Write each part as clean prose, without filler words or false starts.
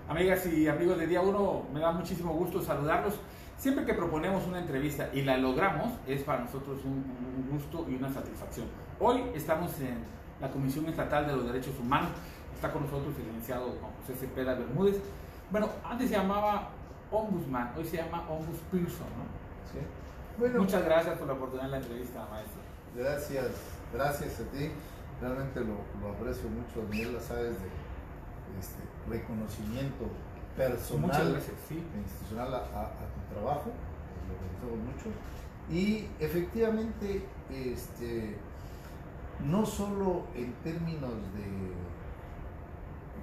Amigas y amigos de Día 1, me da muchísimo gusto saludarlos. Siempre que proponemos una entrevista y la logramos, es para nosotros un gusto y una satisfacción. Hoy estamos en la Comisión Estatal de los Derechos Humanos. Está con nosotros el licenciado Juan José Cepeda Bermúdez. Bueno, antes se llamaba Ombudsman, hoy se llama Ombudsperson, ¿no? Sí. Bueno, muchas gracias por la oportunidad de la entrevista, maestro. Gracias a ti. Realmente lo aprecio mucho, Daniela, sabes, de reconocimiento personal gracias, sí. e institucional a tu trabajo, lo agradecemos mucho. Y efectivamente, no solo en términos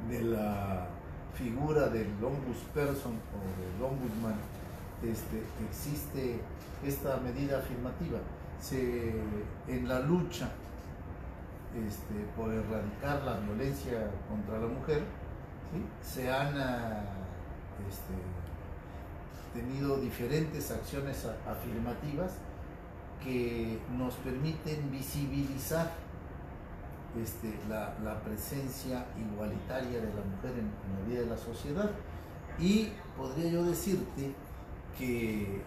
de la figura del ombudsperson o del ombudsman, existe esta medida afirmativa. En la lucha por erradicar la violencia contra la mujer, ¿sí? Se han tenido diferentes acciones afirmativas que nos permiten visibilizar la presencia igualitaria de la mujer en la vida de la sociedad. Y podría yo decirte que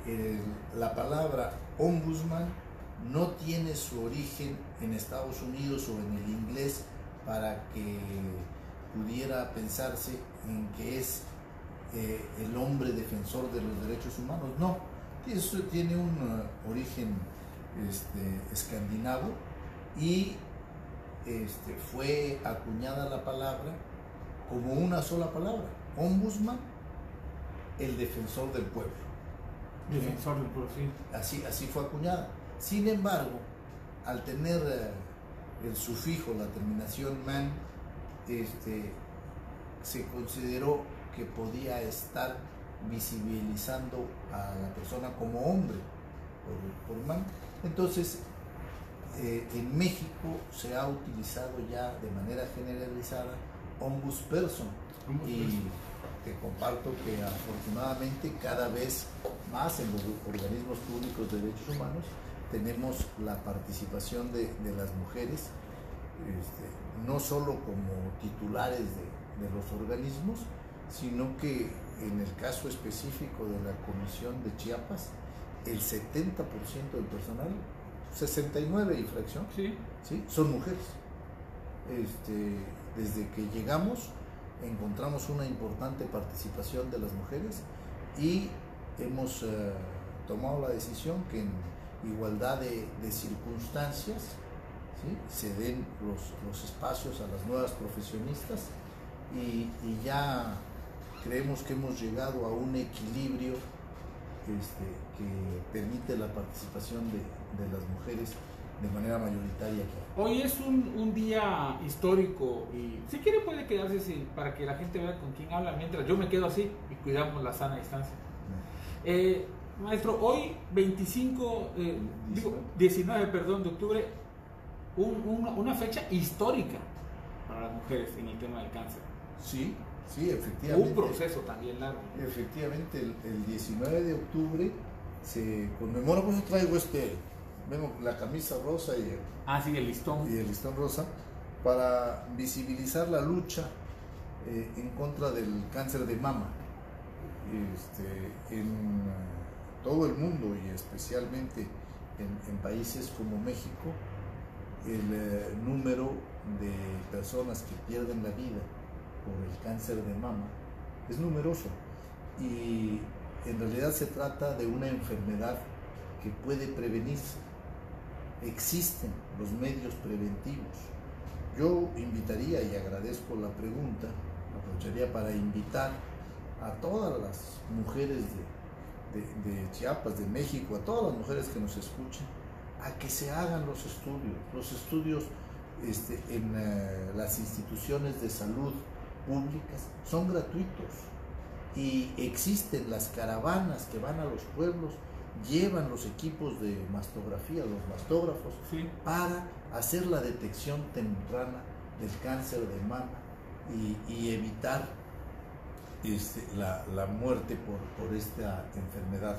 la palabra ombudsman no tiene su origen en Estados Unidos o en el inglés para que pudiera pensarse en que es el hombre defensor de los derechos humanos. No, eso tiene un origen escandinavo y fue acuñada la palabra como una sola palabra: ombudsman, el defensor del pueblo. Defensor del pueblo, sí. Así fue acuñada. Sin embargo, al tener el sufijo, la terminación man, se consideró que podía estar visibilizando a la persona como hombre por man. Entonces, en México se ha utilizado ya de manera generalizada ombudsperson. Y te comparto que afortunadamente cada vez más en los organismos públicos de derechos humanos tenemos la participación de las mujeres, no solo como titulares de los organismos, sino que en el caso específico de la Comisión de Chiapas, el 70% del personal, 69 y fracción, sí, son mujeres. Desde que llegamos encontramos una importante participación de las mujeres y hemos tomado la decisión que en igualdad de circunstancias, ¿sí?, se den los espacios a las nuevas profesionistas y ya creemos que hemos llegado a un equilibrio que permite la participación de las mujeres de manera mayoritaria aquí. Hoy es un día histórico y si quiere puede quedarse así para que la gente vea con quién habla mientras yo me quedo así y cuidamos la sana distancia. Maestro, hoy 19 de octubre, una fecha histórica para las mujeres en el tema del cáncer. Sí, efectivamente. Un proceso también largo. Efectivamente, el 19 de octubre se conmemora, pues yo traigo vengo con la camisa rosa y el listón. Y el listón rosa, para visibilizar la lucha en contra del cáncer de mama. En todo el mundo y especialmente en países como México, el número de personas que pierden la vida por el cáncer de mama es numeroso y en realidad se trata de una enfermedad que puede prevenirse. Existen los medios preventivos. Yo invitaría, y agradezco la pregunta, aprovecharía para invitar a todas las mujeres de Chiapas, de México, a todas las mujeres que nos escuchen, a que se hagan los estudios. Los estudios en las instituciones de salud públicas son gratuitos y existen las caravanas que van a los pueblos, llevan los equipos de mastografía, los mastógrafos, sí, para hacer la detección temprana del cáncer de mama y evitar la muerte por esta enfermedad.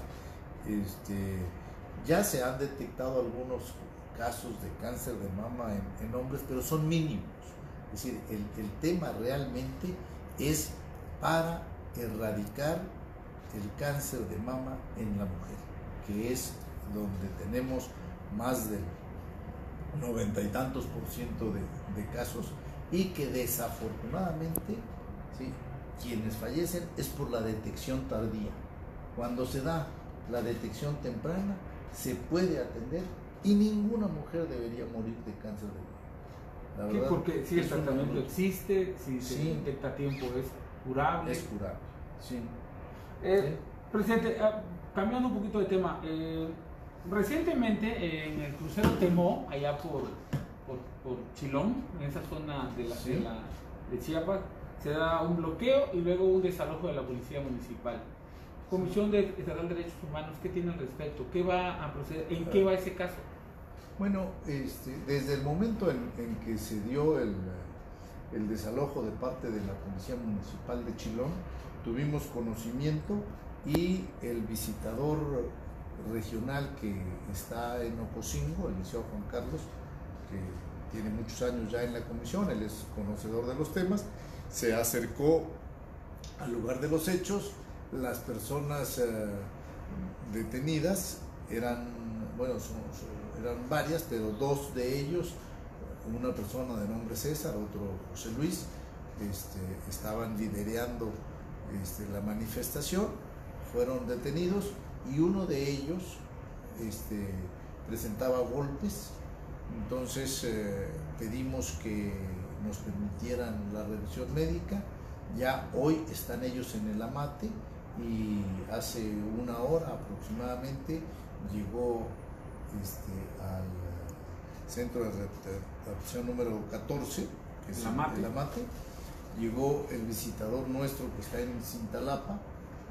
Ya se han detectado algunos casos de cáncer de mama en hombres, pero son mínimos. Es decir, el tema realmente es para erradicar el cáncer de mama en la mujer, que es donde tenemos más del 90 y tantos % de casos, y que desafortunadamente, ¿sí?, quienes fallecen es por la detección tardía. Cuando se da la detección temprana, se puede atender y ninguna mujer debería morir de cáncer de mama. La verdad, porque si el tratamiento existe, si se detecta a tiempo, es curable. Es curable, sí. Sí. Presidente, cambiando un poquito de tema, recientemente en el crucero Temó, allá por Chilón, en esa zona de Chiapas, se da un bloqueo y luego un desalojo de la Policía Municipal. Comisión Estatal de Derechos Humanos, ¿qué tiene al respecto? ¿Qué va a proceder? ¿En qué va ese caso? Bueno, desde el momento en que se dio el desalojo de parte de la Policía Municipal de Chilón, tuvimos conocimiento, y el visitador regional que está en Ocosingo, el licenciado Juan Carlos, que tiene muchos años ya en la comisión, él es conocedor de los temas, se acercó al lugar de los hechos. Las personas detenidas eran varias, pero dos de ellos, una persona de nombre César, otro José Luis, estaban liderando la manifestación, fueron detenidos, y uno de ellos presentaba golpes. Entonces pedimos que nos permitieran la revisión médica. Ya hoy están ellos en el AMATE, y hace una hora aproximadamente llegó al centro de readaptación número 14, que es el AMATE. Llegó el visitador nuestro que está en Cintalapa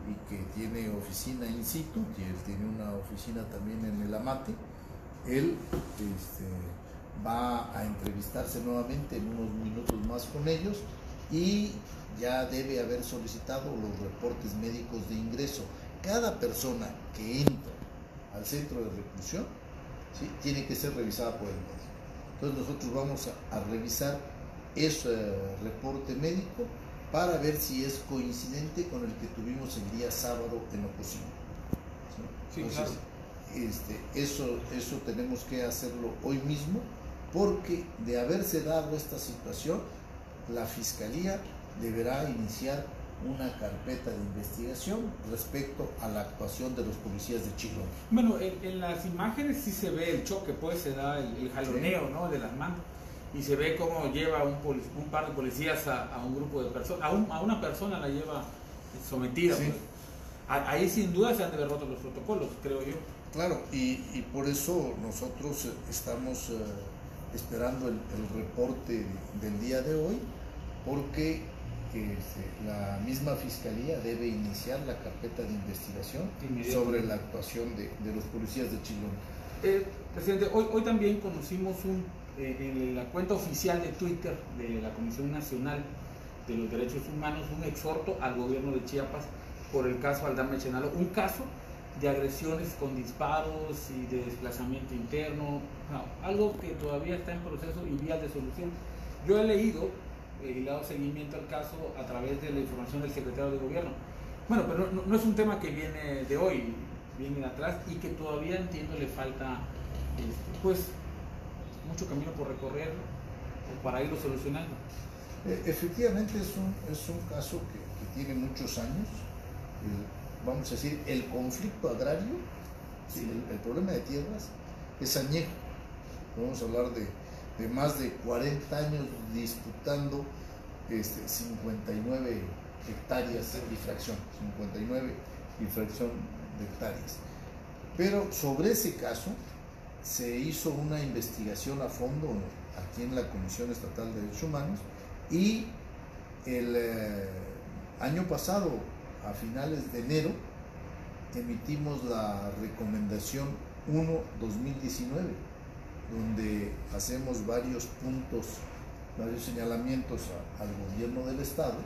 y que tiene oficina in situ, y él tiene una oficina también en el AMATE. Él va a entrevistarse nuevamente en unos minutos más con ellos, y ya debe haber solicitado los reportes médicos de ingreso. Cada persona que entra al centro de reclusión, ¿sí?, tiene que ser revisada por el médico. Entonces nosotros vamos a revisar ese reporte médico para ver si es coincidente con el que tuvimos el día sábado en Ocosingo. ¿Sí? Entonces, claro, eso tenemos que hacerlo hoy mismo, porque de haberse dado esta situación, la Fiscalía deberá iniciar una carpeta de investigación respecto a la actuación de los policías de Chilón. Bueno, en las imágenes sí se ve el choque, pues se da el jaloneo, ¿no?, de las manos, y se ve cómo lleva un par de policías a un grupo de personas, a una persona la lleva sometida. Sí. Pues. Ahí sin duda se han de haber roto los protocolos, creo yo. Claro, y por eso nosotros estamos esperando el reporte del día de hoy, porque la misma Fiscalía debe iniciar la carpeta de investigación sobre la actuación de los policías de Chilón. Presidente, hoy también conocimos en la cuenta oficial de Twitter de la Comisión Nacional de los Derechos Humanos un exhorto al gobierno de Chiapas por el caso Aldama Chenalo, un caso de agresiones con disparos y de desplazamiento interno, algo que todavía está en proceso y vías de solución. Yo he leído y le he dado seguimiento al caso a través de la información del secretario de gobierno. Bueno, pero no es un tema que viene de hoy, viene de atrás, y que todavía, entiendo, le falta pues mucho camino por recorrer para irlo solucionando. Efectivamente es un caso que tiene muchos años. Vamos a decir, el conflicto agrario, ¿sí?, el problema de tierras es añejo. Vamos a hablar de más de 40 años disputando 59 hectáreas y fracción, 59 y fracción de hectáreas. Pero sobre ese caso se hizo una investigación a fondo aquí en la Comisión Estatal de Derechos Humanos, y el año pasado, a finales de enero, emitimos la recomendación 1/2019, donde hacemos varios puntos, varios señalamientos al gobierno del estado,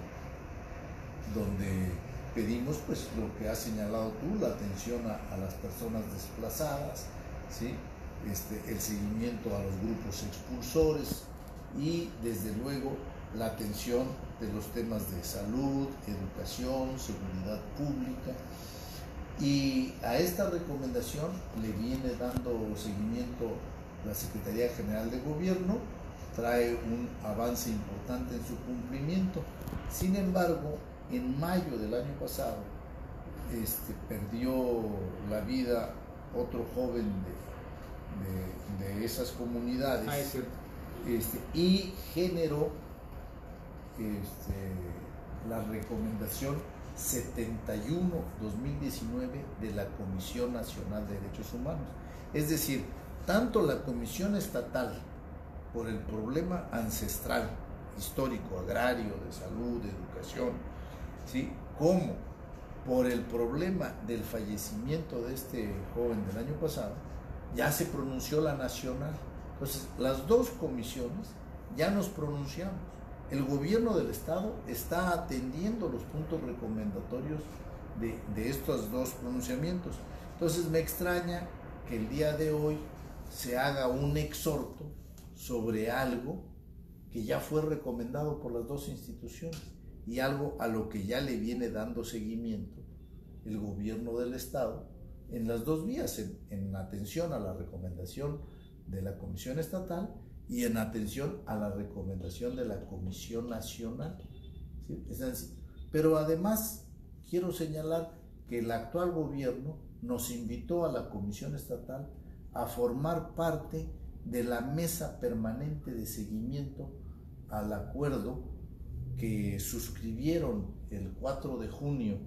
donde pedimos pues lo que has señalado tú, la atención a las personas desplazadas, ¿sí?, el seguimiento a los grupos expulsores, y desde luego la atención de los temas de salud, educación, seguridad pública. Y a esta recomendación le viene dando seguimiento la Secretaría General de Gobierno, trae un avance importante en su cumplimiento. Sin embargo, en mayo del año pasado perdió la vida otro joven de esas comunidades. Es cierto. Y generó la recomendación 71/2019 de la Comisión Nacional de Derechos Humanos. Es decir, tanto la Comisión Estatal, por el problema ancestral, histórico, agrario, de salud, de educación, ¿sí?, como por el problema del fallecimiento de este joven del año pasado, ya se pronunció la nacional. Entonces, las dos comisiones ya nos pronunciamos. El gobierno del estado está atendiendo los puntos recomendatorios de estos dos pronunciamientos. Entonces, me extraña que el día de hoy se haga un exhorto sobre algo que ya fue recomendado por las dos instituciones y algo a lo que ya le viene dando seguimiento el gobierno del estado en las dos vías, en atención a la recomendación de la Comisión Estatal y en atención a la recomendación de la Comisión Nacional. ¿Sí? Pero además quiero señalar que el actual gobierno nos invitó a la Comisión Estatal a formar parte de la mesa permanente de seguimiento al acuerdo que suscribieron el 4 de junio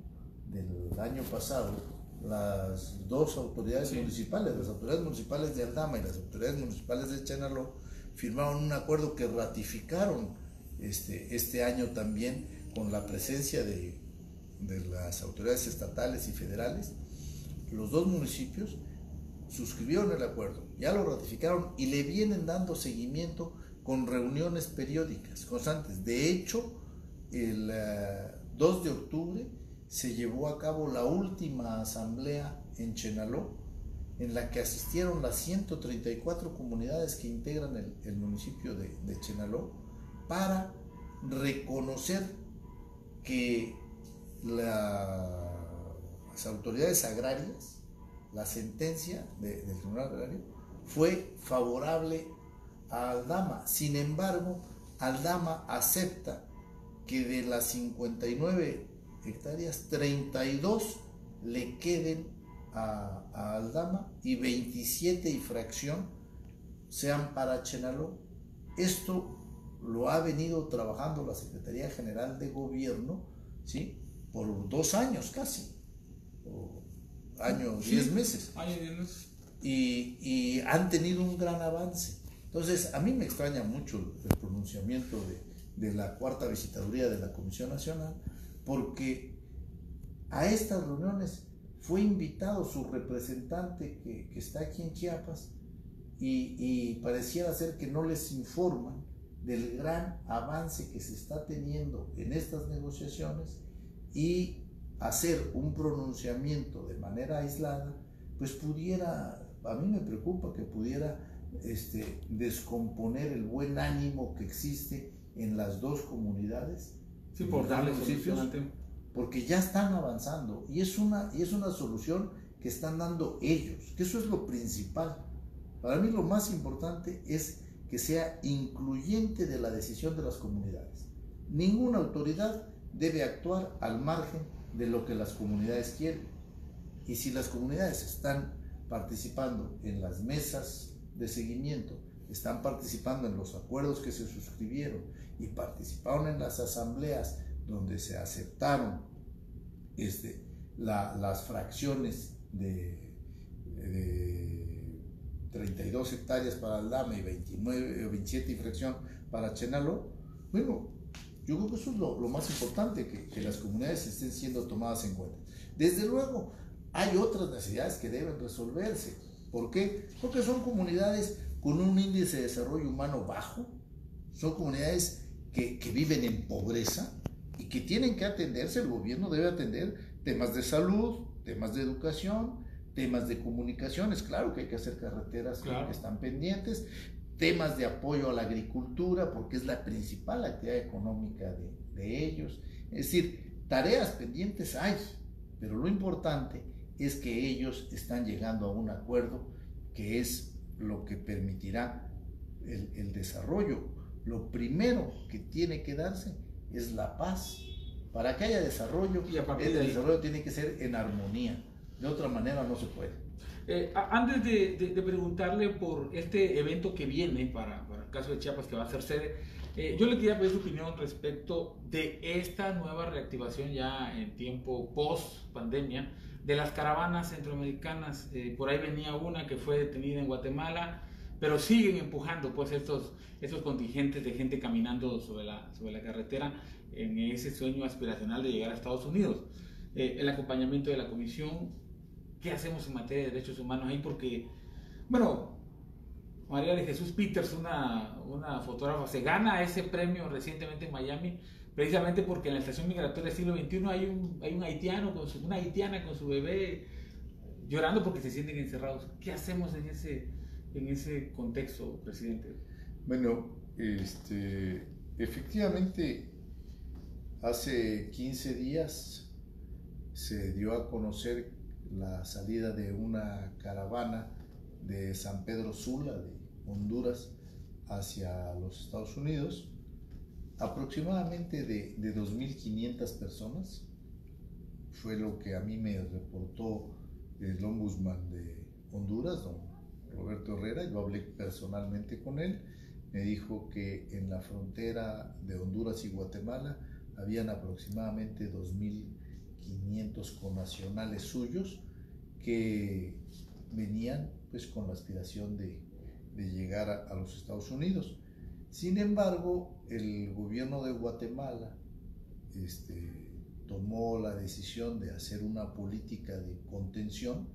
del año pasado las dos autoridades municipales, las autoridades municipales de Aldama y las autoridades municipales de Chenaló, firmaron un acuerdo que ratificaron este año también con la presencia de las autoridades estatales y federales. Los dos municipios suscribieron el acuerdo, ya lo ratificaron y le vienen dando seguimiento con reuniones periódicas, constantes. De hecho, el 2 de octubre se llevó a cabo la última asamblea en Chenaló, en la que asistieron las 134 comunidades que integran el municipio de Chenaló, para reconocer que las autoridades agrarias, la sentencia del Tribunal Agrario fue favorable a Aldama. Sin embargo, Aldama acepta que de las 59 hectáreas, 32 le queden a Aldama y 27 y fracción sean para Chenaló. Esto lo ha venido trabajando la Secretaría General de Gobierno, ¿sí?, por 2 años casi, año, 10 meses. Año, 10 meses. Y han tenido un gran avance. Entonces, a mí me extraña mucho el pronunciamiento de la cuarta visitaduría de la Comisión Nacional, porque a estas reuniones fue invitado su representante que está aquí en Chiapas y pareciera ser que no les informan del gran avance que se está teniendo en estas negociaciones, y hacer un pronunciamiento de manera aislada, pues pudiera, a mí me preocupa que pudiera descomponer el buen ánimo que existe en las dos comunidades. Sí, por darle solución al tema. Porque ya están avanzando y es una solución que están dando ellos, que eso es lo principal. Para mí lo más importante es que sea incluyente de la decisión de las comunidades. Ninguna autoridad debe actuar al margen de lo que las comunidades quieren. Y si las comunidades están participando en las mesas de seguimiento, están participando en los acuerdos que se suscribieron y participaron en las asambleas donde se aceptaron las fracciones de 32 hectáreas para Aldama y 27 y fracción para Chenaló, bueno, yo creo que eso es lo más importante, que las comunidades estén siendo tomadas en cuenta. Desde luego, hay otras necesidades que deben resolverse. ¿Por qué? Porque son comunidades con un índice de desarrollo humano bajo, son comunidades que viven en pobreza y que tienen que atenderse. El gobierno debe atender temas de salud, temas de educación, temas de comunicaciones. Claro que hay que hacer carreteras, claro, que están pendientes, temas de apoyo a la agricultura, porque es la principal actividad económica de ellos. Es decir, tareas pendientes hay, pero lo importante es que ellos están llegando a un acuerdo que es lo que permitirá el desarrollo. Lo primero que tiene que darse es la paz. Para que haya desarrollo, el desarrollo tiene que ser en armonía. De otra manera no se puede. Antes de preguntarle por este evento que viene para el caso de Chiapas, que va a ser sede, yo le quería pedir su opinión respecto de esta nueva reactivación ya en tiempo post-pandemia de las caravanas centroamericanas. Por ahí venía una que fue detenida en Guatemala, pero siguen empujando pues estos contingentes de gente caminando sobre la carretera en ese sueño aspiracional de llegar a Estados Unidos. El acompañamiento de la Comisión, ¿qué hacemos en materia de derechos humanos ahí? Porque, bueno, María de Jesús Peters, una fotógrafa, se gana ese premio recientemente en Miami, precisamente porque en la estación migratoria del siglo XXI hay un haitiano, una haitiana con su bebé llorando porque se sienten encerrados. ¿Qué hacemos en ese contexto, presidente? Bueno, efectivamente, hace 15 días se dio a conocer la salida de una caravana de San Pedro Sula, de Honduras, hacia los Estados Unidos, aproximadamente de 2.500 personas. Fue lo que a mí me reportó el ombudsman de Honduras, don Roberto Herrera. Yo hablé personalmente con él. Me dijo que en la frontera de Honduras y Guatemala habían aproximadamente 2.500 connacionales suyos que venían pues con la aspiración de llegar a los Estados Unidos. Sin embargo, el gobierno de Guatemala tomó la decisión de hacer una política de contención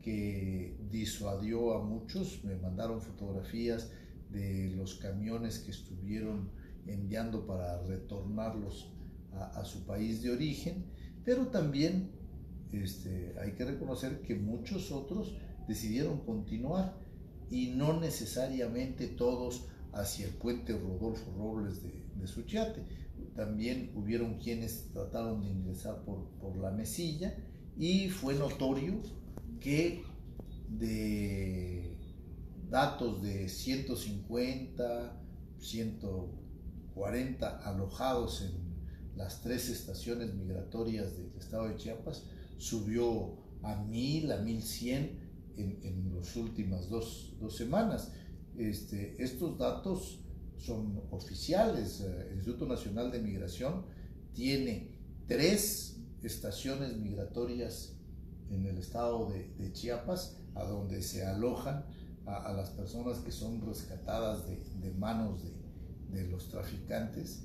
que disuadió a muchos. Me mandaron fotografías de los camiones que estuvieron enviando para retornarlos a su país de origen, pero también hay que reconocer que muchos otros decidieron continuar, y no necesariamente todos hacia el puente Rodolfo Robles de Suchiate. También hubieron quienes trataron de ingresar por la Mesilla, y fue notorio que de datos de 150, 140 alojados en las 3 estaciones migratorias del estado de Chiapas, subió a 1,000, a 1,100 en las últimas dos semanas. Estos datos son oficiales. El Instituto Nacional de Migración tiene 3 estaciones migratorias en el estado de Chiapas, a donde se alojan a las personas que son rescatadas de manos de los traficantes.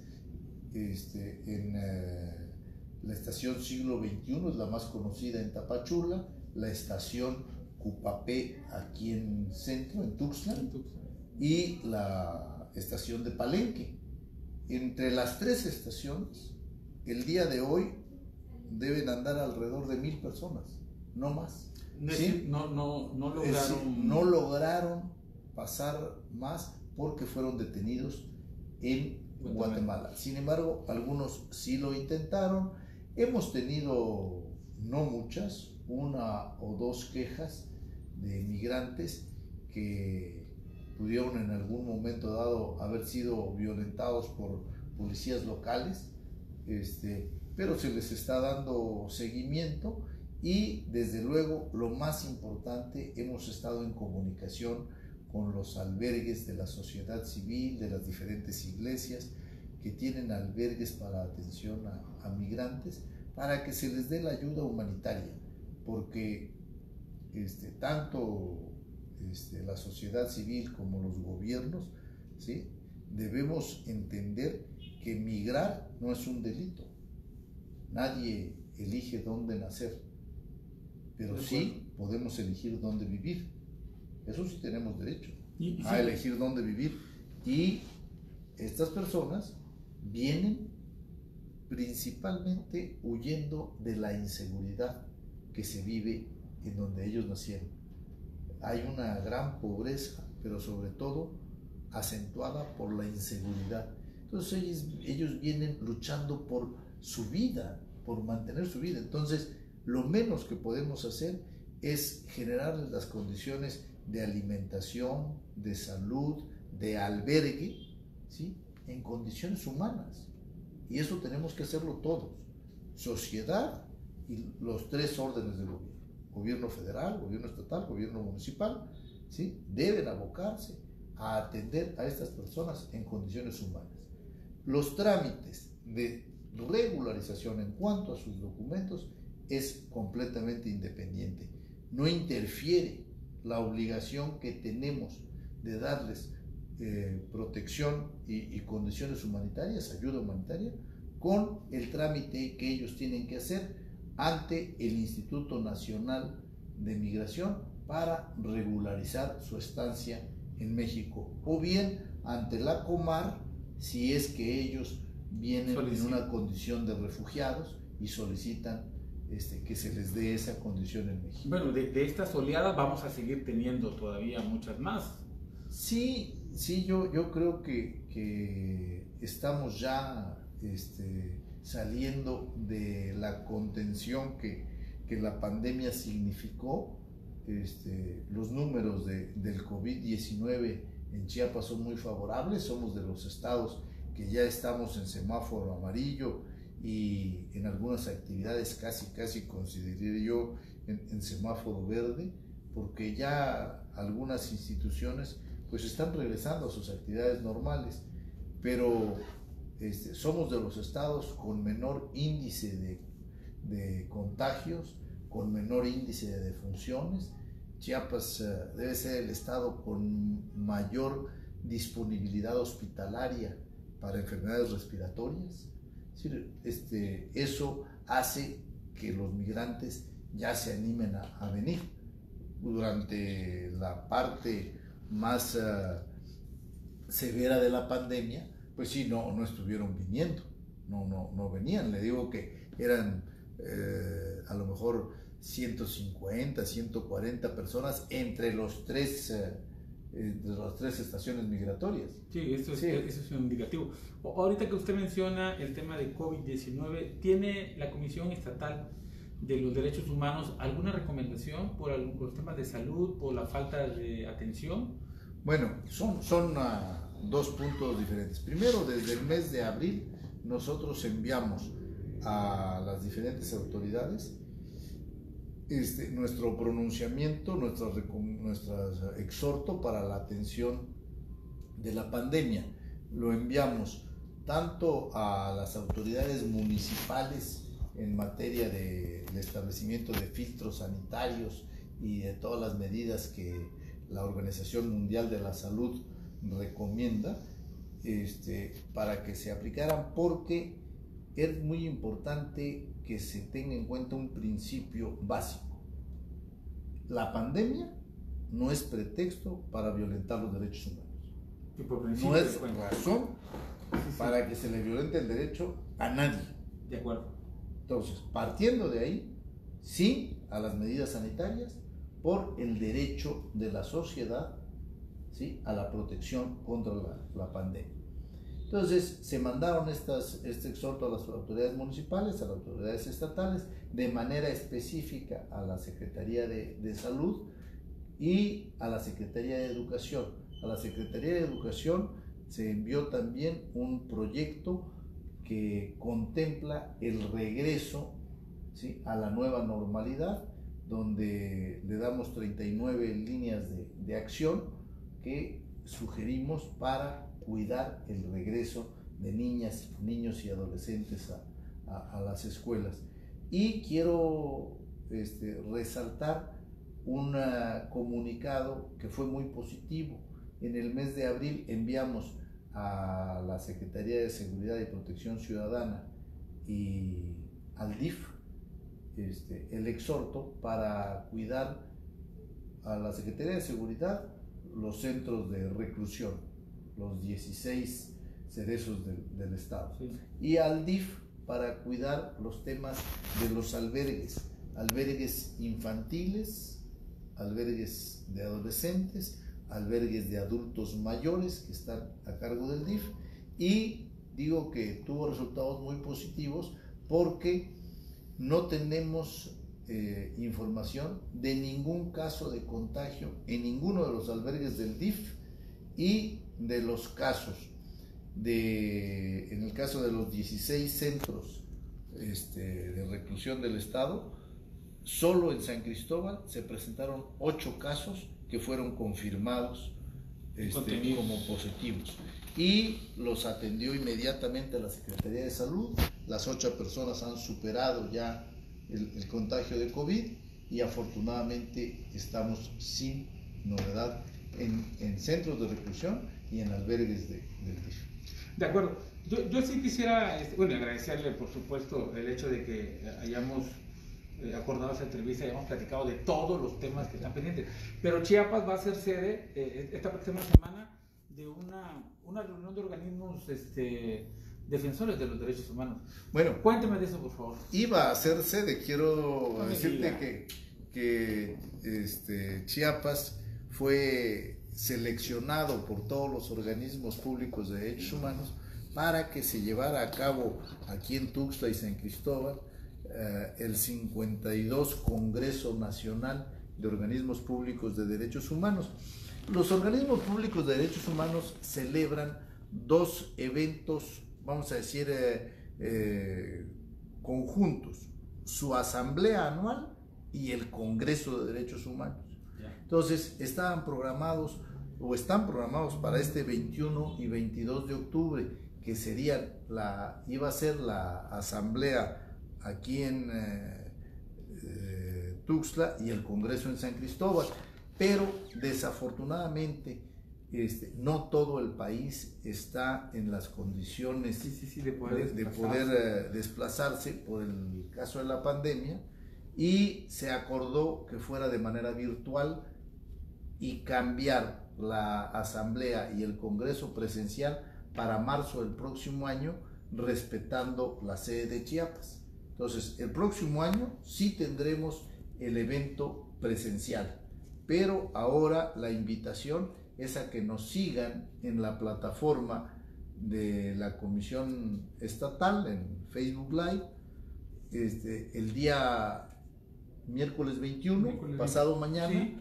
La estación Siglo XXI es la más conocida en Tapachula, la estación Cupapé aquí en centro, en Tuxtlan, y la estación de Palenque. Entre las 3 estaciones, el día de hoy deben andar alrededor de 1,000 personas, no más. ¿Sí? No lograron... decir, no lograron pasar más porque fueron detenidos en Guatemala. Sin embargo, algunos sí lo intentaron. Hemos tenido, no muchas, 1 o 2 quejas de migrantes que pudieron en algún momento dado haber sido violentados por policías locales, pero se les está dando seguimiento. Y desde luego, lo más importante, hemos estado en comunicación con los albergues de la sociedad civil, de las diferentes iglesias que tienen albergues para atención a migrantes, para que se les dé la ayuda humanitaria, porque tanto la sociedad civil como los gobiernos, ¿sí?, debemos entender que migrar no es un delito. Nadie elige dónde nacer, pero sí podemos elegir dónde vivir. Eso sí tenemos derecho a elegir dónde vivir. Y estas personas vienen principalmente huyendo de la inseguridad que se vive en donde ellos nacieron. Hay una gran pobreza, pero sobre todo acentuada por la inseguridad. Entonces ellos vienen luchando por su vida, por mantener su vida. Entonces, lo menos que podemos hacer es generarles las condiciones de alimentación, de salud, de albergue, ¿sí? En condiciones humanas. Y eso tenemos que hacerlo todos, sociedad y los tres órdenes de gobierno. Gobierno federal, gobierno estatal, gobierno municipal, ¿sí? Deben abocarse a atender a estas personas en condiciones humanas. Los trámites de regularización en cuanto a sus documentos es completamente independiente. No interfiere la obligación que tenemos de darles protección y condiciones humanitarias, ayuda humanitaria, con el trámite que ellos tienen que hacer ante el Instituto Nacional de Migración para regularizar su estancia en México, o bien ante la Comar si es que ellos vienen en una condición de refugiados y solicitan que se les dé esa condición en México. Bueno, de estas oleadas vamos a seguir teniendo todavía muchas más. Sí, yo creo que estamos ya saliendo de la contención que la pandemia significó. Los números del COVID-19 en Chiapas son muy favorables. Somos de los estados que ya estamos en semáforo amarillo y en algunas actividades casi consideraría yo en semáforo verde, porque ya algunas instituciones pues están regresando a sus actividades normales, pero somos de los estados con menor índice de contagios, con menor índice de defunciones. Chiapas debe ser el estado con mayor disponibilidad hospitalaria para enfermedades respiratorias. Es decir, eso hace que los migrantes ya se animen a venir. Durante la parte más severa de la pandemia, pues sí, no estuvieron viniendo, no venían. Le digo que eran a lo mejor 150, 140 personas entre las tres estaciones migratorias. Sí, eso es un indicativo. Ahorita que usted menciona el tema de COVID-19, ¿tiene la Comisión Estatal de los Derechos Humanos alguna recomendación por los temas de salud, por la falta de atención? Bueno, son dos puntos diferentes. Primero, desde el mes de abril, nosotros enviamos a las diferentes autoridades nuestro pronunciamiento, nuestro exhorto para la atención de la pandemia. Lo enviamos tanto a las autoridades municipales en materia del establecimiento de filtros sanitarios y de todas las medidas que la Organización Mundial de la Salud recomienda, para que se aplicaran, porque es muy importante que se tenga en cuenta un principio básico. La pandemia no es pretexto para violentar los derechos humanos. No es razón para que se le violente el derecho a nadie. De acuerdo. Entonces, partiendo de ahí, sí a las medidas sanitarias por el derecho de la sociedad, ¿sí?, a la protección contra la pandemia. Entonces, se mandaron este exhorto a las autoridades municipales, a las autoridades estatales, de manera específica a la Secretaría de Salud y a la Secretaría de Educación. A la Secretaría de Educación se envió también un proyecto que contempla el regreso, ¿sí?, a la nueva normalidad, donde le damos 39 líneas de acción que sugerimos para cuidar el regreso de niñas, niños y adolescentes a las escuelas. Y quiero resaltar un comunicado que fue muy positivo. En el mes de abril enviamos a la Secretaría de Seguridad y Protección Ciudadana y al DIF el exhorto para cuidar a la Secretaría de Seguridad los centros de reclusión, los 16 cerezos del estado, sí, y al DIF para cuidar los temas de los albergues infantiles, albergues de adolescentes, albergues de adultos mayores que están a cargo del DIF, y Digo que tuvo resultados muy positivos porque no tenemos información de ningún caso de contagio en ninguno de los albergues del DIF, y de los casos en el caso de los 16 centros de reclusión del estado, solo en San Cristóbal se presentaron 8 casos que fueron confirmados como positivos, y los atendió inmediatamente la Secretaría de Salud. Las 8 personas han superado ya el contagio de COVID, y afortunadamente estamos sin novedad en centros de reclusión y en albergues del DIF. De acuerdo. Yo sí quisiera agradecerle, por supuesto, el hecho de que hayamos acordado esa entrevista y hayamos platicado de todos los temas que están pendientes. Pero Chiapas va a ser sede esta próxima semana de una reunión de organismos defensores de los derechos humanos. Bueno, cuénteme de eso, por favor. Iba a ser sede. Quiero decirte que Chiapas fue seleccionado por todos los organismos públicos de derechos humanos para que se llevara a cabo aquí en Tuxtla y San Cristóbal el 52 Congreso Nacional de Organismos Públicos de Derechos Humanos. Los organismos públicos de derechos humanos celebran 2 eventos, vamos a decir, conjuntos: su asamblea anual y el Congreso de Derechos Humanos. Entonces, están programados para este 21 y 22 de octubre, que iba a ser la asamblea aquí en Tuxtla y el Congreso en San Cristóbal. Pero desafortunadamente no todo el país está en las condiciones de poder desplazarse por el caso de la pandemia, y se acordó que fuera de manera virtual y cambiar la asamblea y el Congreso presencial para marzo del próximo año, respetando la sede de Chiapas. Entonces, el próximo año sí tendremos el evento presencial, pero ahora la invitación es a que nos sigan en la plataforma de la Comisión Estatal en Facebook Live el día miércoles 21, pasado mañana. Sí.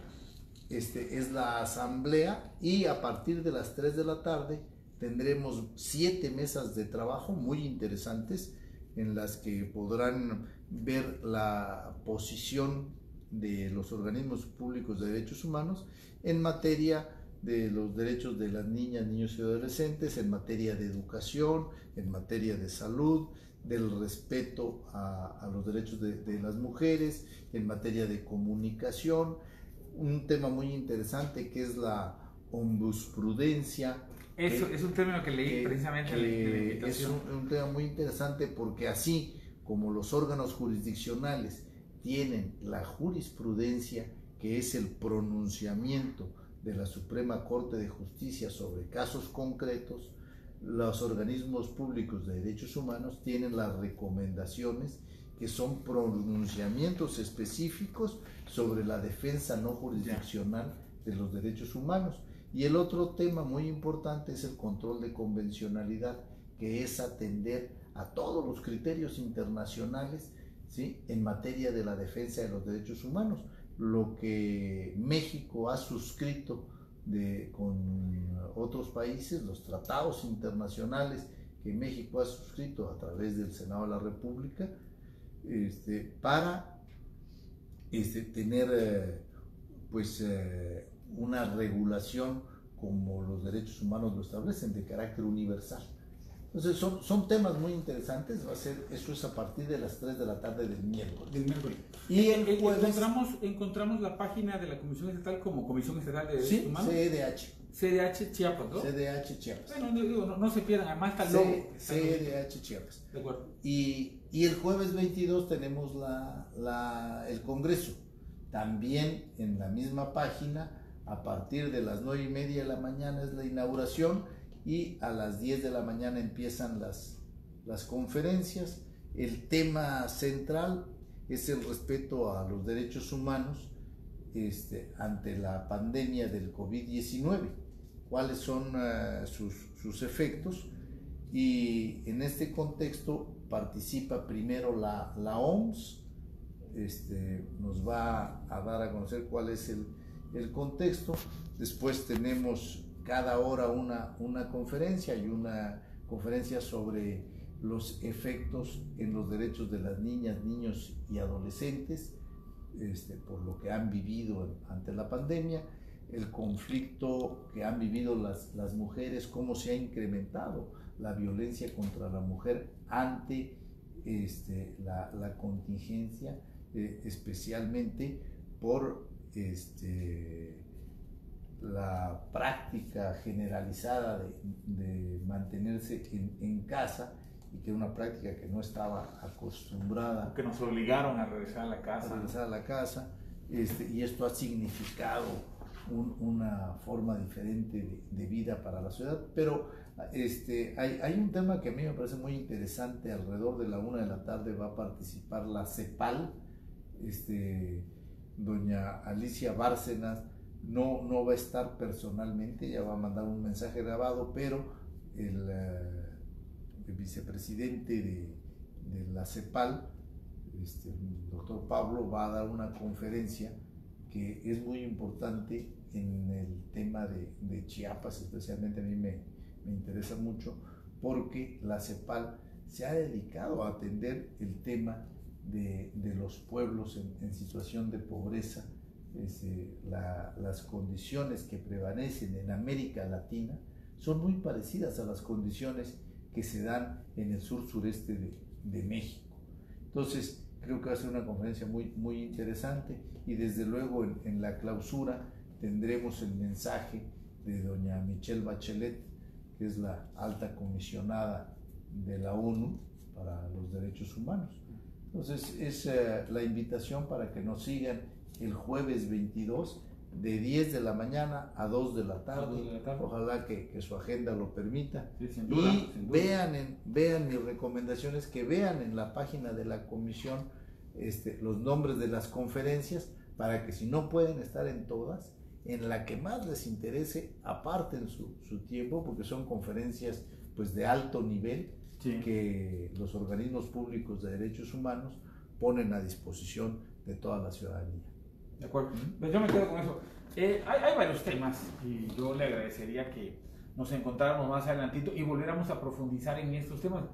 Es la asamblea, y a partir de las 3 de la tarde tendremos 7 mesas de trabajo muy interesantes, en las que podrán ver la posición de los organismos públicos de derechos humanos en materia de los derechos de las niñas, niños y adolescentes, en materia de educación, en materia de salud, del respeto a los derechos de las mujeres, en materia de comunicación. Un tema muy interesante que es la ombusprudencia. Eso es un término que leí precisamente en la invitación. Es un tema muy interesante, porque así como los órganos jurisdiccionales tienen la jurisprudencia, que es el pronunciamiento de la Suprema Corte de Justicia sobre casos concretos, los organismos públicos de derechos humanos tienen las recomendaciones, que son pronunciamientos específicos sobre la defensa no jurisdiccional de los derechos humanos. Y el otro tema muy importante es el control de convencionalidad, que es atender a todos los criterios internacionales, ¿sí?, en materia de la defensa de los derechos humanos. Lo que México ha suscrito con otros países, los tratados internacionales que México ha suscrito a través del Senado de la República, para tener una regulación como los derechos humanos lo establecen, de carácter universal. Entonces son temas muy interesantes. Eso es a partir de las 3 de la tarde del miércoles. Y el jueves encontramos la página de la Comisión Estatal como Comisión Estatal de Derechos Humanos. CDH Chiapas, ¿no? CDH Chiapas. Bueno, no se pierdan, además está el logo. CDH Chiapas. De acuerdo. Y el jueves 22 tenemos el Congreso. También en la misma página, a partir de las 9:30 de la mañana es la inauguración, y a las 10 de la mañana empiezan las conferencias. El tema central es el respeto a los derechos humanos ante la pandemia del COVID-19, cuáles son sus efectos, Y en este contexto participa primero la OMS, nos va a dar a conocer cuál es el contexto. Después tenemos cada hora una conferencia, y una conferencia sobre los efectos en los derechos de las niñas, niños y adolescentes, por lo que han vivido ante la pandemia, el conflicto que han vivido las mujeres, cómo se ha incrementado la violencia contra la mujer ante la contingencia, especialmente por la práctica generalizada de mantenerse en casa, y que era una práctica que no estaba acostumbrada. Que nos obligaron a regresar a la casa. Y esto ha significado una forma diferente de vida para la ciudad. Pero hay un tema que a mí me parece muy interesante. Alrededor de la 1 de la tarde va a participar la CEPAL. Doña Alicia Bárcenas no va a estar personalmente, ella va a mandar un mensaje grabado, pero el vicepresidente de la CEPAL, el doctor Pablo, va a dar una conferencia que es muy importante en el tema de Chiapas. Especialmente a mí me interesa mucho, porque la CEPAL se ha dedicado a atender el tema de los pueblos en situación de pobreza. Las condiciones que prevalecen en América Latina son muy parecidas a las condiciones que se dan en el sur-sureste de México. Entonces, creo que va a ser una conferencia muy interesante, y desde luego en la clausura tendremos el mensaje de doña Michelle Bachelet, que es la alta comisionada de la ONU para los Derechos Humanos. Entonces, es la invitación para que nos sigan el jueves 22, de 10 de la mañana a 2 de la tarde. Ojalá que su agenda lo permita. Sí, sin duda, y sin duda. vean mis recomendaciones, que vean en la página de la comisión los nombres de las conferencias, para que, si no pueden estar en todas, en la que más les interese, aparten su tiempo, porque son conferencias pues de alto nivel, sí, que los organismos públicos de derechos humanos ponen a disposición de toda la ciudadanía. De acuerdo, pues yo me quedo con eso. Hay varios temas, y yo le agradecería que nos encontráramos más adelantito y volviéramos a profundizar en estos temas.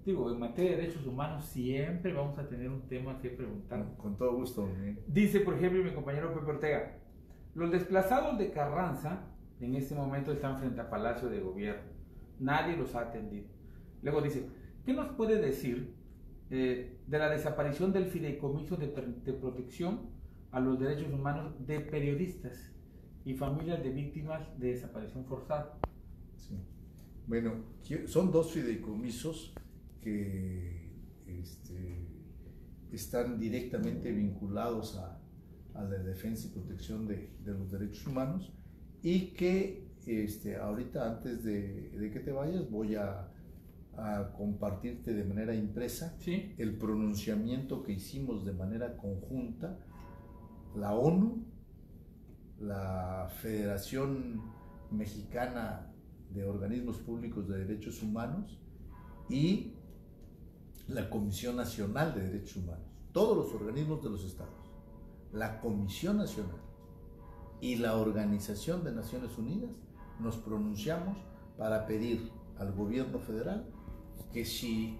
Digo, en materia de derechos humanos siempre vamos a tener un tema que preguntar. Con todo gusto. Dice, por ejemplo, mi compañero Pepe Ortega: los desplazados de Carranza en este momento están frente a Palacio de Gobierno. Nadie los ha atendido. Luego dice, ¿qué nos puede decir de la desaparición del fideicomiso de protección a los derechos humanos de periodistas y familias de víctimas de desaparición forzada? Sí. Bueno, son dos fideicomisos que están directamente vinculados a la defensa y protección de los derechos humanos, y que ahorita, antes de que te vayas, voy a compartirte de manera impresa, ¿sí?, el pronunciamiento que hicimos de manera conjunta la ONU, la Federación Mexicana de Organismos Públicos de Derechos Humanos y la Comisión Nacional de Derechos Humanos. Todos los organismos de los estados, la Comisión Nacional y la Organización de Naciones Unidas nos pronunciamos para pedir al gobierno federal que, si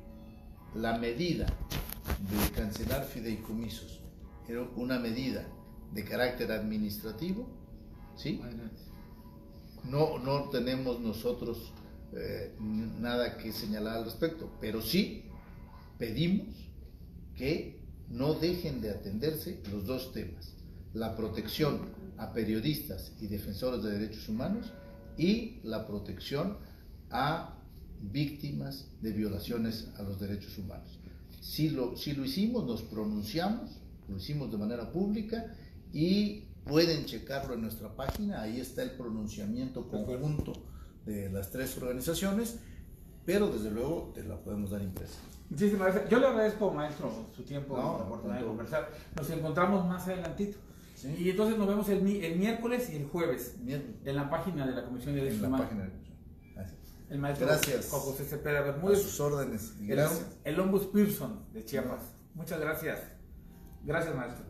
la medida de cancelar fideicomisos era una medida de carácter administrativo, ¿sí?, no tenemos nosotros nada que señalar al respecto, pero sí pedimos que no dejen de atenderse los dos temas: la protección a periodistas y defensores de derechos humanos, y la protección a víctimas de violaciones a los derechos humanos. Si lo hicimos, nos pronunciamos, lo hicimos de manera pública, y pueden checarlo en nuestra página. Ahí está el pronunciamiento conjunto de las tres organizaciones, pero desde luego te la podemos dar impresa. Muchísimas gracias. Yo le agradezco, maestro, su tiempo y la oportunidad de conversar. Nos encontramos más adelantito. ¿Sí? Y entonces nos vemos el miércoles y el jueves en la página de la Comisión de Derechos Humanos. Gracias. El maestro Gracias. Juan José Cepeda A Bermúdez. sus órdenes. El, Gracias. el Ombus Pearson de Chiapas. Muchas gracias. Gracias, maestro.